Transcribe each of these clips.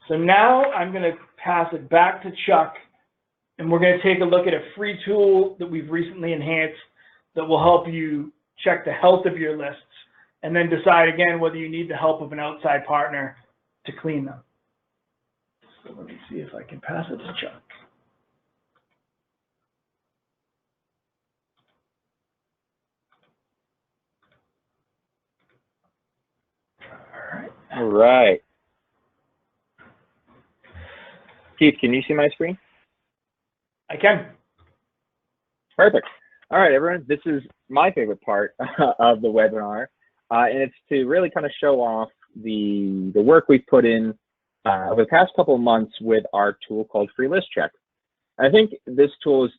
So now I'm going to pass it back to Chuck, and we're going to take a look at a free tool that we've recently enhanced that will help you check the health of your lists and then decide again whether you need the help of an outside partner to clean them. So let me see if I can pass it to Chuck. All right. Keith, can you see my screen? I can. Perfect. All right, everyone. This is my favorite part of the webinar, and it's to really kind of show off the work we've put in over the past couple of months with our tool called Free List Check. I think this tool is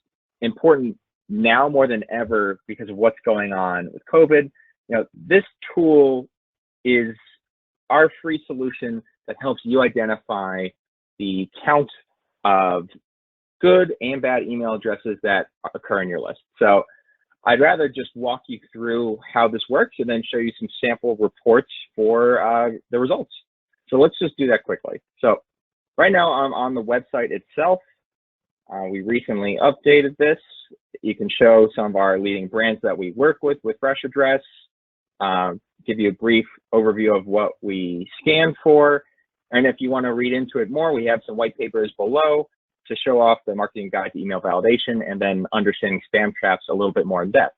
important now more than ever because of what's going on with COVID. This tool is our free solution that helps you identify the count of good and bad email addresses that occur in your list. So I'd rather just walk you through how this works and then show you some sample reports for the results. So let's just do that quickly. So right now I'm on the website itself. We recently updated this. You can show some of our leading brands that we work with FreshAddress, give you a brief overview of what we scan for. And if you want to read into it more, we have some white papers below to show off the marketing guide to email validation and then understanding spam traps a little bit more in depth.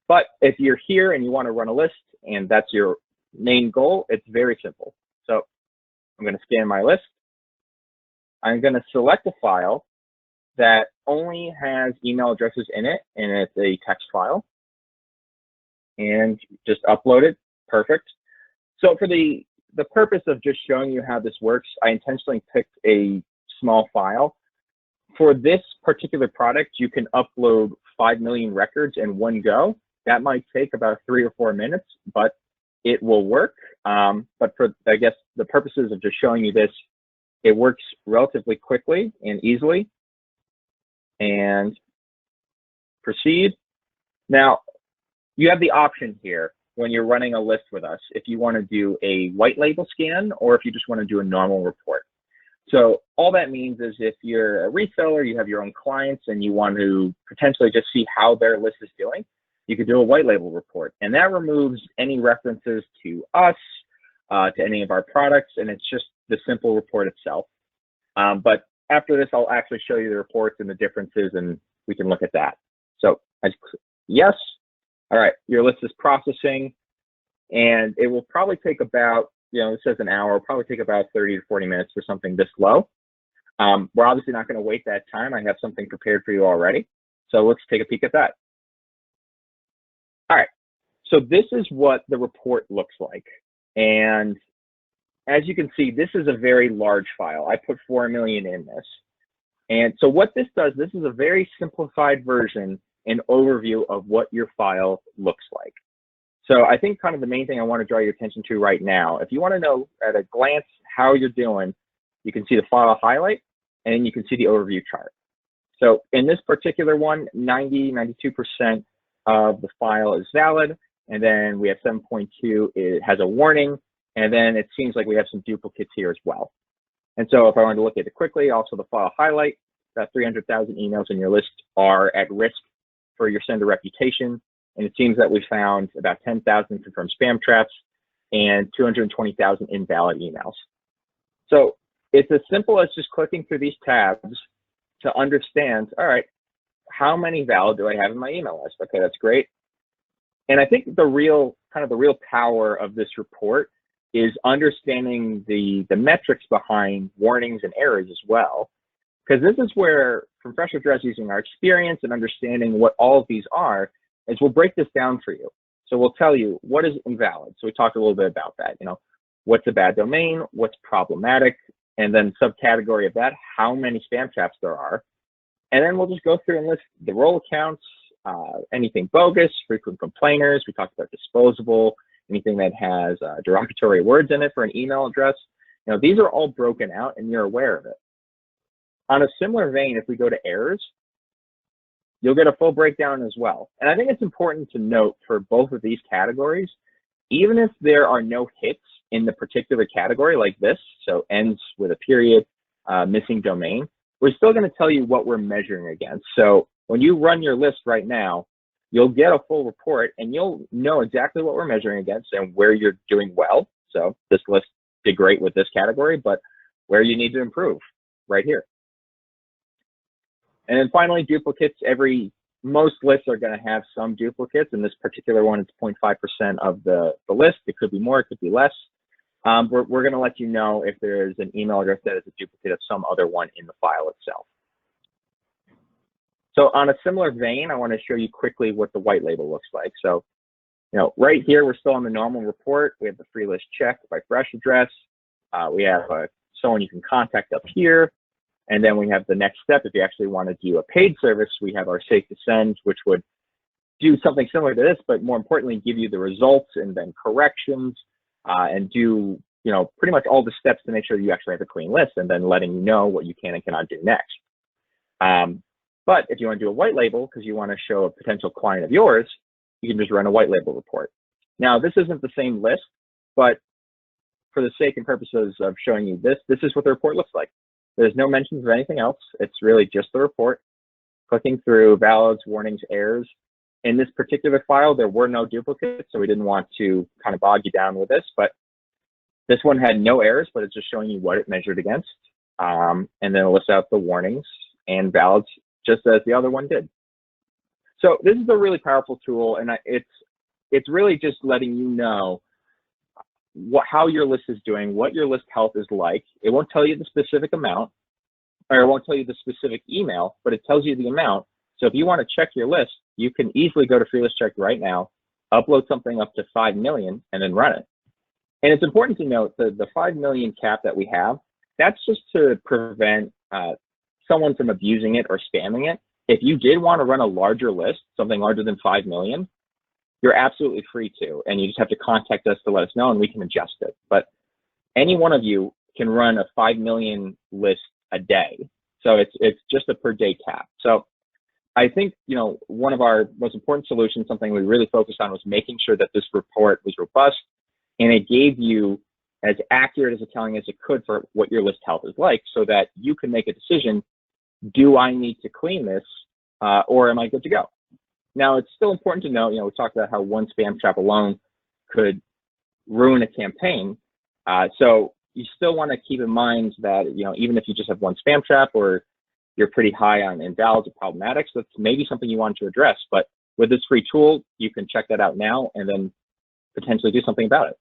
But if you're here and you want to run a list and that's your main goal, it's very simple. So I'm going to scan my list. I'm going to select a file that only has email addresses in it, and it's a text file, and just upload it. Perfect. So for the purpose of just showing you how this works, I intentionally picked a small file. For this particular product, you can upload 5 million records in one go. That might take about 3 or 4 minutes, but it will work. But for, I guess, the purposes of just showing you this, it works relatively quickly and easily. And proceed. Now, you have the option here when you're running a list with us, if you want to do a white label scan or if you just want to do a normal report. So all that means is if you're a reseller, you have your own clients and you want to potentially just see how their list is doing, you could do a white label report. And that removes any references to us, to any of our products, and it's just the simple report itself. But after this, I'll actually show you the reports and the differences, and we can look at that. So yes. All right, your list is processing, and it will probably take about, it says an hour, it'll probably take about 30 to 40 minutes for something this low. We're obviously not going to wait that time. I have something prepared for you already. So let's take a peek at that. All right, so this is what the report looks like. And as you can see, this is a very large file. I put 4 million in this. And so what this does, this is a very simplified version and overview of what your file looks like. So I think kind of the main thing I want to draw your attention to right now, if you want to know at a glance how you're doing, you can see the file highlight and you can see the overview chart. So in this particular one, 92% of the file is valid. And then we have 7.2, it has a warning. And then it seems like we have some duplicates here as well. And so if I wanted to look at it quickly, also the file highlight, that 300,000 emails in your list are at risk for your sender reputation. And it seems that we found about 10,000 confirmed spam traps and 220,000 invalid emails. So it's as simple as just clicking through these tabs to understand, all right, how many valid do I have in my email list? Okay, that's great. And I think the real power of this report is understanding the metrics behind warnings and errors as well. Because this is where, from FreshAddress, using our experience and understanding what all of these are, is we'll break this down for you. So we'll tell you what is invalid. So we talked a little bit about that. What's a bad domain, what's problematic, and then subcategory of that, how many spam traps there are. And then we'll just go through and list the role accounts, anything bogus, frequent complainers. We talked about disposable, anything that has derogatory words in it for an email address. These are all broken out and you're aware of it. On a similar vein, if we go to errors, you'll get a full breakdown as well. And I think it's important to note for both of these categories, even if there are no hits in the particular category like this, so ends with a period, missing domain, we're still going to tell you what we're measuring against. So when you run your list right now, you'll get a full report and you'll know exactly what we're measuring against and where you're doing well. So this list did great with this category, but where you need to improve right here. And then finally, duplicates. Most lists are going to have some duplicates. In this particular one, it's 0.5% of the list. It could be more, it could be less. We're going to let you know if there's an email address that is a duplicate of some other one in the file itself. So on a similar vein, I want to show you quickly what the white label looks like. So, right here, we're still on the normal report. We have the free list check by FreshAddress. We have someone you can contact up here. And then we have the next step. If you actually want to do a paid service, we have our safe to send, which would do something similar to this, but more importantly, give you the results and then corrections, and do, pretty much all the steps to make sure you actually have a clean list, and then letting you know what you can and cannot do next. But if you want to do a white label because you want to show a potential client of yours, you can just run a white label report. Now, this isn't the same list, but for the sake and purposes of showing you this is what the report looks like. There's no mentions of anything else. It's really just the report. Clicking through valids, warnings, errors. In this particular file, there were no duplicates, so we didn't want to kind of bog you down with this, but this one had no errors, but it's just showing you what it measured against. And then it lists out the warnings and valids, just as the other one did. So this is a really powerful tool, and it's really just letting you know how your list is doing, what your list health is like. It won't tell you the specific amount, or it won't tell you the specific email, but it tells you the amount. So if you want to check your list, you can easily go to Free List Check right now, upload something up to 5 million, and then run it. And it's important to note that the 5 million cap that we have, that's just to prevent someone from abusing it or spamming it. If you did want to run a larger list, something larger than 5 million, you're absolutely free to, and you just have to contact us to let us know and we can adjust it. But any one of you can run a 5 million list a day. So it's just a per day cap. So I think, one of our most important solutions, something we really focused on, was making sure that this report was robust and it gave you as accurate as accounting as it could for what your list health is like, so that you can make a decision, do I need to clean this or am I good to go? Now, it's still important to note, we talked about how one spam trap alone could ruin a campaign. So you still want to keep in mind that, even if you just have one spam trap or you're pretty high on invalids or problematics, that's maybe something you want to address. But with this free tool, you can check that out now and then potentially do something about it.